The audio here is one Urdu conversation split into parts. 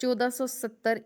1470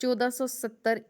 1470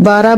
12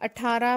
18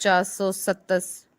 427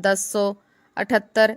1078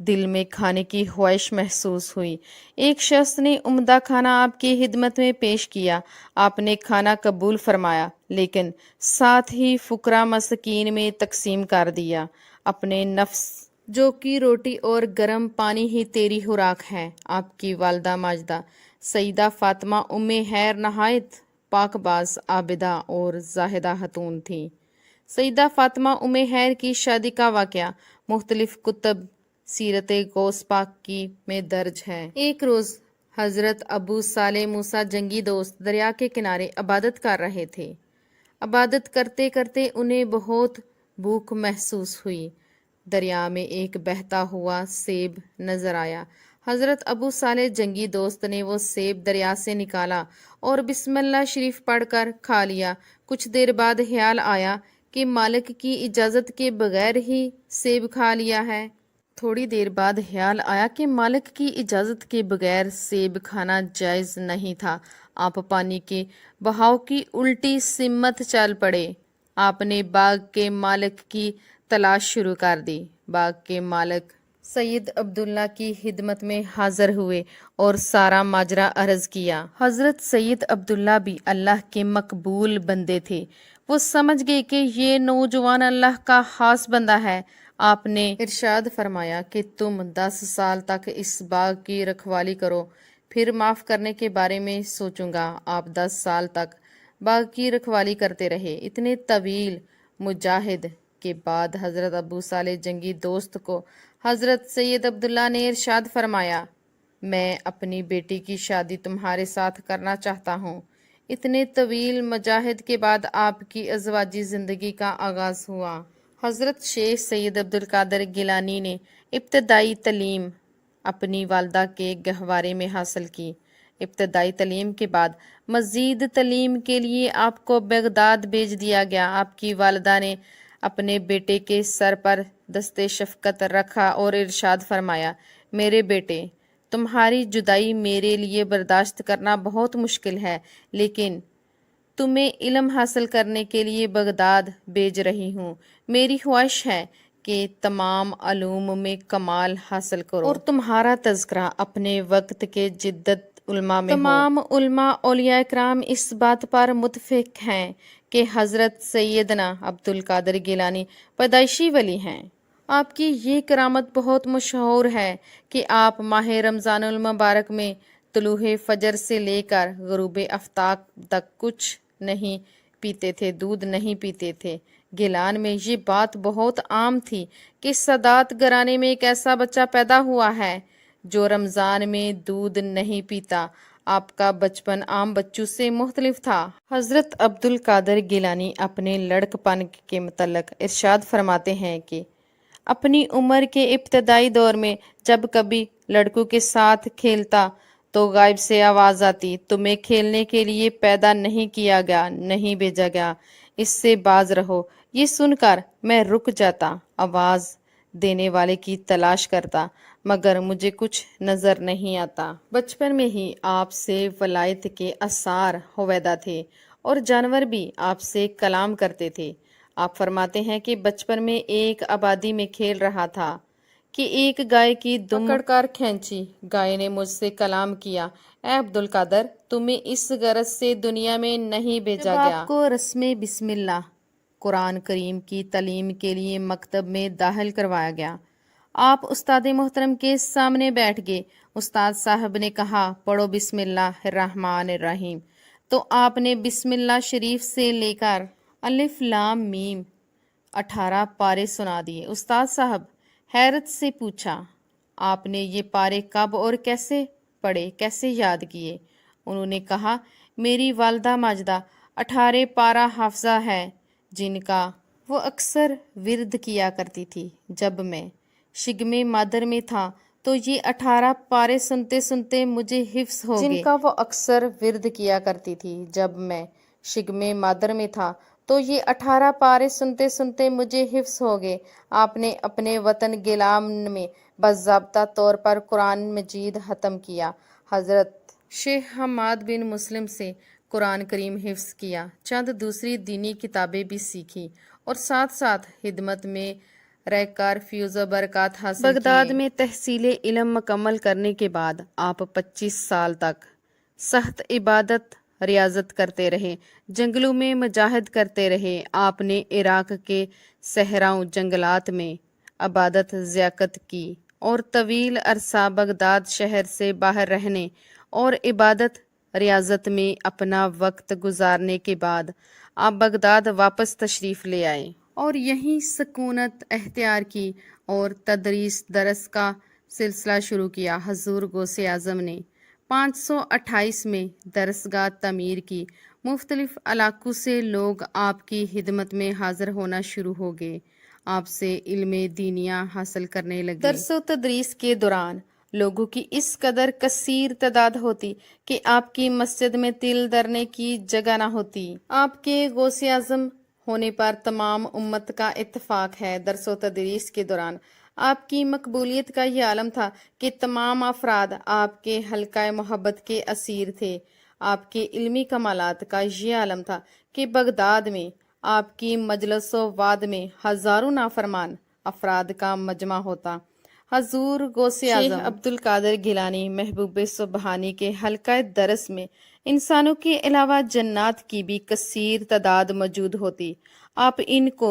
دل میں کھانے کی خواہش محسوس ہوئی۔ ایک شخص نے عمدہ کھانا آپ کی خدمت میں پیش کیا۔ آپ نے کھانا قبول فرمایا لیکن ساتھ ہی فقراء مساکین میں تقسیم کر دیا۔ اپنے نفس جو کہ روٹی اور گرم پانی ہی تیری خوراک ہے۔ آپ کی والدہ ماجدہ سیدہ فاطمہ خیر نہایت پاک باز، عابدہ اور زاہدہ خاتون تھی۔ سیدہ فاطمہ خیر کی شادی کا واقعہ مختلف کتب سیرت غوث پاک کی میں درج ہے۔ ایک روز حضرت ابو صالح موسیٰ جنگی دوست دریا کے کنارے عبادت کر رہے تھے۔ عبادت کرتے کرتے انہیں بہت بھوک محسوس ہوئی۔ دریا میں ایک بہتا ہوا سیب نظر آیا۔ حضرت ابو صالح جنگی دوست نے وہ سیب دریا سے نکالا اور بسم اللہ شریف پڑھ کر کھا لیا۔ کچھ دیر بعد خیال آیا کہ مالک کی اجازت کے بغیر ہی سیب کھا لیا ہے۔ تھوڑی دیر بعد خیال آیا کہ مالک کی اجازت کے بغیر سیب کھانا جائز نہیں تھا۔ آپ پانی کے بہاؤ کی الٹی سمت چل پڑے۔ آپ نے باغ کے مالک کی تلاش شروع کر دی۔ باغ کے مالک سید عبداللہ کی خدمت میں حاضر ہوئے اور سارا ماجرا عرض کیا۔ حضرت سید عبداللہ بھی اللہ کے مقبول بندے تھے۔ وہ سمجھ گئے کہ یہ نوجوان اللہ کا خاص بندہ ہے۔ آپ نے ارشاد فرمایا کہ تم 10 سال تک اس باغ کی رکھوالی کرو، پھر معاف کرنے کے بارے میں سوچوں گا۔ آپ 10 سال تک باغ کی رکھوالی کرتے رہے۔ اتنے طویل مجاہد کے بعد حضرت ابو صالح جنگی دوست کو حضرت سید عبداللہ نے ارشاد فرمایا، میں اپنی بیٹی کی شادی تمہارے ساتھ کرنا چاہتا ہوں۔ اتنے طویل مجاہد کے بعد آپ کی ازواجی زندگی کا آغاز ہوا۔ حضرت شیخ سید عبدالقادر گیلانی نے ابتدائی تعلیم اپنی والدہ کے گہوارے میں حاصل کی۔ ابتدائی تعلیم کے بعد مزید تعلیم کے لیے آپ کو بغداد بھیج دیا گیا۔ آپ کی والدہ نے اپنے بیٹے کے سر پر دست شفقت رکھا اور ارشاد فرمایا، میرے بیٹے، تمہاری جدائی میرے لیے برداشت کرنا بہت مشکل ہے، لیکن تمہیں علم حاصل کرنے کے لیے بغداد بھیج رہی ہوں۔ میری خواہش ہے کہ تمام علوم میں کمال حاصل کرو اور تمہارا تذکرہ اپنے وقت کے جدت علماء میں ہو۔ تمام علماء اولیاء کرام اس بات پر متفق ہیں کہ حضرت سیدنا عبدالقادر گیلانی پیدائشی ولی ہیں۔ آپ کی یہ کرامت بہت مشہور ہے کہ آپ ماہ رمضان المبارک میں طلوع فجر سے لے کر غروب آفتاب تک کچھ نہیں پیتے تھے، دودھ نہیں پیتے تھے۔ گیلان میں یہ بات بہت عام تھی کہ سادات گھرانے میں ایک ایسا بچہ پیدا ہوا ہے جو رمضان میں دودھ نہیں پیتا۔ آپ کا بچپن عام بچوں سے مختلف تھا۔ حضرت عبدالقادر گیلانی اپنے لڑکپن کے متعلق ارشاد فرماتے ہیں کہ اپنی عمر کے ابتدائی دور میں جب کبھی لڑکوں کے ساتھ کھیلتا تو غائب سے آواز آتی، تمہیں کھیلنے کے لیے پیدا نہیں کیا گیا، نہیں بھیجا گیا، اس سے باز رہو۔ یہ سن کر میں رک جاتا، آواز دینے والے کی تلاش کرتا، مگر مجھے کچھ نظر نہیں آتا۔ بچپن میں ہی آپ سے ولایت کے آثار ہویدہ تھے اور جانور بھی آپ سے کلام کرتے تھے۔ آپ فرماتے ہیں کہ بچپن میں ایک آبادی میں کھیل رہا تھا کہ ایک گائے کی دم پکڑ کر کھینچی۔ گائے نے مجھ سے کلام کیا، اے عبدالقادر، تمہیں اس غرض سے دنیا میں نہیں بھیجا گیا۔ آپ کو رسم بسم اللہ قرآن کریم کی تعلیم کے لیے مکتب میں داخل کروایا گیا۔ آپ استاد محترم کے سامنے بیٹھ گئے۔ استاد صاحب نے کہا، پڑھو بسم اللہ الرحمن الرحیم، تو آپ نے بسم اللہ شریف سے لے کر الف لام میم 18 پارے سنا دیے۔ استاد صاحب حیرت سے پوچھا، آپ نے یہ پارے کب اور کیسے پڑھے، کیسے یاد کیے؟ انہوں نے کہا، میری والدہ ماجدہ 18 پارہ حافظہ ہے جن کا وہ اکثر ورد کیا کرتی تھی۔ جب میں شگم مادر میں تھا تو یہ 18 پارے سنتے سنتے مجھے حفظ ہو گئے، جن کا وہ اکثر ورد کیا کرتی تھی۔ جب میں شگم مادر میں تھا تو یہ 18 پارے سنتے سنتے مجھے حفظ ہو گئے۔ آپ نے اپنے وطن گیلان میں باضابطہ طور پر قرآن مجید ختم کیا۔ حضرت شیخ حماد بن مسلم سے قرآن کریم حفظ کیا، چند دوسری دینی کتابیں بھی سیکھی اور ساتھ ساتھ خدمت میں رہ کر فیوز و برکات حاصل کیے۔ بغداد میں تحصیل علم مکمل کرنے کے بعد آپ 25 سال تک سخت عبادت ریاضت کرتے رہے، جنگلوں میں مجاہد کرتے رہے۔ آپ نے عراق کے صحراؤں جنگلات میں عبادت ضیاقت کی اور طویل عرصہ بغداد شہر سے باہر رہنے اور عبادت ریاضت میں اپنا وقت گزارنے کے بعد آپ بغداد واپس تشریف لے آئے اور یہیں سکونت اختیار کی اور تدریس درس کا سلسلہ شروع کیا۔ حضور غوث اعظم نے 528 میں درسگاہ تعمیر کی۔ مختلف علاقوں سے لوگ آپ کی خدمت میں حاضر ہونا شروع ہو گئے، آپ سے علم دینیا حاصل کرنے لگے۔ درس و تدریس کے دوران لوگوں کی اس قدر کثیر تعداد ہوتی کہ آپ کی مسجد میں تل دھرنے کی جگہ نہ ہوتی۔ آپ کے غوث اعظم ہونے پر تمام امت کا اتفاق ہے۔ درس و تدریس کے دوران آپ کی مقبولیت کا یہ عالم تھا کہ تمام افراد آپ کے حلقہ محبت کے اسیر تھے۔ آپ کے علمی کمالات کا یہ عالم تھا کہ بغداد میں آپ کی مجلس و وعد میں ہزاروں نافرمان افراد کا مجمع ہوتا۔ حضور غوث اعظم شیخ عبد القادر گیلانی محبوب سبحانی کے حلقہ درس میں انسانوں کے علاوہ جنات کی بھی کثیر تعداد موجود ہوتی۔ آپ ان کو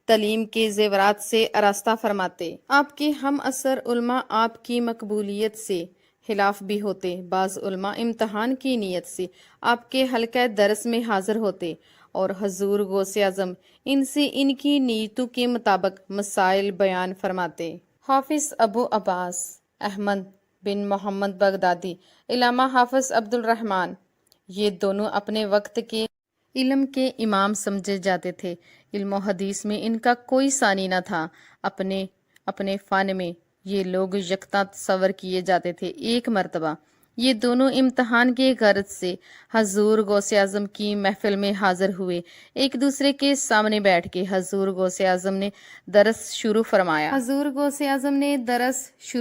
تعلیم کے زیورات سے آراستہ فرماتے۔ آپ کے ہم عصر علماء آپ کی مقبولیت سے خلاف بھی ہوتے۔ بعض علماء امتحان کی نیت سے آپ کے حلقہ درس میں حاضر ہوتے اور حضور غوث اعظم ان سے ان کی نیتوں کے مطابق مسائل بیان فرماتے۔ حافظ ابو عباس احمد بن محمد بغدادی، علامہ حافظ عبد الرحمن، یہ دونوں اپنے وقت کے علم کے امام سمجھے جاتے تھے۔ علم و حدیث میں ان کا کوئی ثانی نہ تھا۔ اپنے فن میں یہ لوگ یکتا تصور کیے جاتے تھے۔ ایک مرتبہ یہ دونوں امتحان کے غرض سے حضور غوث اعظم کی محفل میں حاضر ہوئے۔ ایک دوسرے کے سامنے بیٹھ کے حضور غوث اعظم نے درس شروع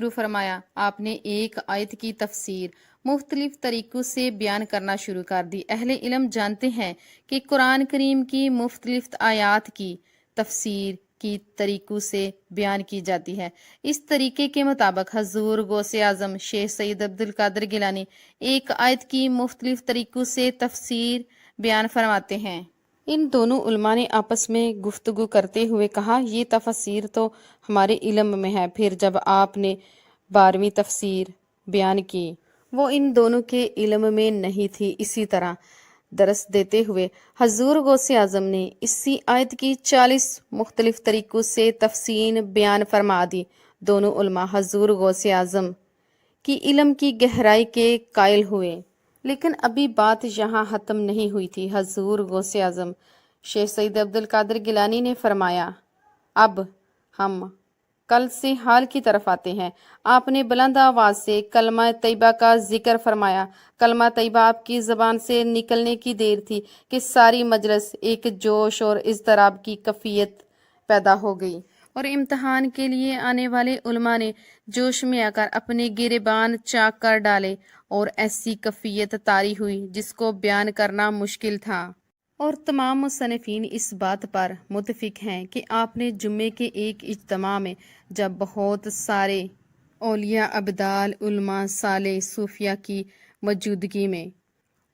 فرمایا۔ آپ نے ایک آیت کی تفسیر مختلف طریقوں سے بیان کرنا شروع کر دی۔ اہل علم جانتے ہیں کہ قرآن کریم کی مختلف آیات کی تفسیر کی طریقوں سے بیان کی جاتی ہے۔ اس طریقے کے مطابق حضور غوث اعظم شیخ سید عبد القادر گیلانی ایک آیت کی مختلف طریقوں سے تفسیر بیان فرماتے ہیں۔ ان دونوں علماء نے آپس میں گفتگو کرتے ہوئے کہا، یہ تفسیر تو ہمارے علم میں ہے۔ پھر جب آپ نے 12ویں تفسیر بیان کی، وہ ان دونوں کے علم میں نہیں تھی۔ اسی طرح درس دیتے ہوئے حضور غوث اعظم نے اسی آیت کی 40 مختلف طریقوں سے تفسیر بیان فرما دی۔ دونوں علماء حضور غوث اعظم کی علم کی گہرائی کے قائل ہوئے، لیکن ابھی بات یہاں ختم نہیں ہوئی تھی۔ حضور غوث اعظم شیخ سید عبد القادر گیلانی نے فرمایا، اب ہم کل سے حال کی طرف آتے ہیں۔ آپ نے بلند آواز سے کلمہ طیبہ کا ذکر فرمایا۔ کلمہ طیبہ آپ کی زبان سے نکلنے کی دیر تھی کہ ساری مجلس ایک جوش اور اضطراب کی کیفیت پیدا ہو گئی، اور امتحان کے لیے آنے والے علماء نے جوش میں آ کر اپنے گریبان چاک کر ڈالے اور ایسی کیفیت طاری ہوئی جس کو بیان کرنا مشکل تھا۔ اور تمام مصنفین اس بات پر متفق ہیں کہ آپ نے جمعے کے ایک اجتماع میں جب بہت سارے اولیاء، ابدال، علماء صالح، صوفیاء کی موجودگی میں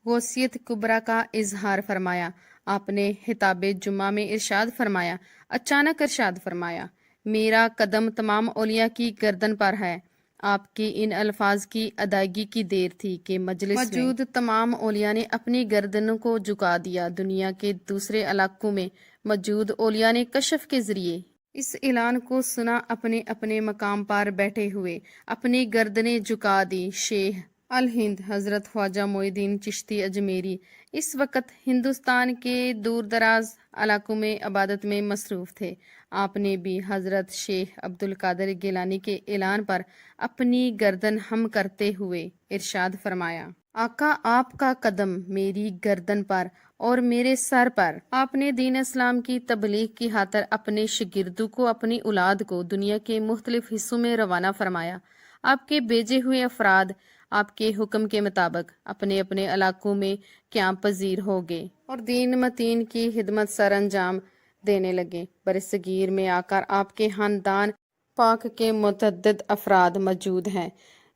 غوثیت کبریٰ کا اظہار فرمایا، آپ نے خطاب جمعہ میں ارشاد فرمایا، اچانک ارشاد فرمایا، میرا قدم تمام اولیاء کی گردن پر ہے۔ آپ کے ان الفاظ کی ادائیگی کی دیر تھی کہ مجلس موجود تمام اولیاء نے اپنی گردنوں کو جھکا دیا۔ دنیا کے دوسرے علاقوں میں موجود اولیاء نے کشف کے ذریعے اس اعلان کو سنا، اپنے اپنے مقام پر بیٹھے ہوئے اپنی گردنیں جھکا دی۔ شیخ الہند حضرت خواجہ معین الدین چشتی اجمیری اس وقت ہندوستان کے دور دراز علاقوں میں عبادت میں مصروف تھے۔ آپ نے بھی حضرت شیخ عبد القادر گیلانی کے اعلان پر اپنی گردن ہم کرتے ہوئے ارشاد فرمایا، آقا آپ کا قدم میری گردن پر اور میرے سر پر۔ آپ نے دین اسلام کی تبلیغ کی خاطر اپنے شاگردوں کو، اپنی اولاد کو دنیا کے مختلف حصوں میں روانہ فرمایا۔ آپ کے بھیجے ہوئے افراد آپ کے حکم کے مطابق اپنے اپنے علاقوں میں قیام پذیر ہو گئے اور دین متین کی خدمت سر انجام دینے لگے۔ برصغیر میں آ کر آپ کے خاندان پاک کے متعدد افراد موجود ہیں۔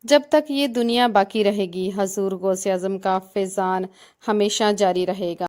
جب تک یہ دنیا باقی رہے گی، حضور غوث اعظم کا فیضان ہمیشہ جاری رہے گا۔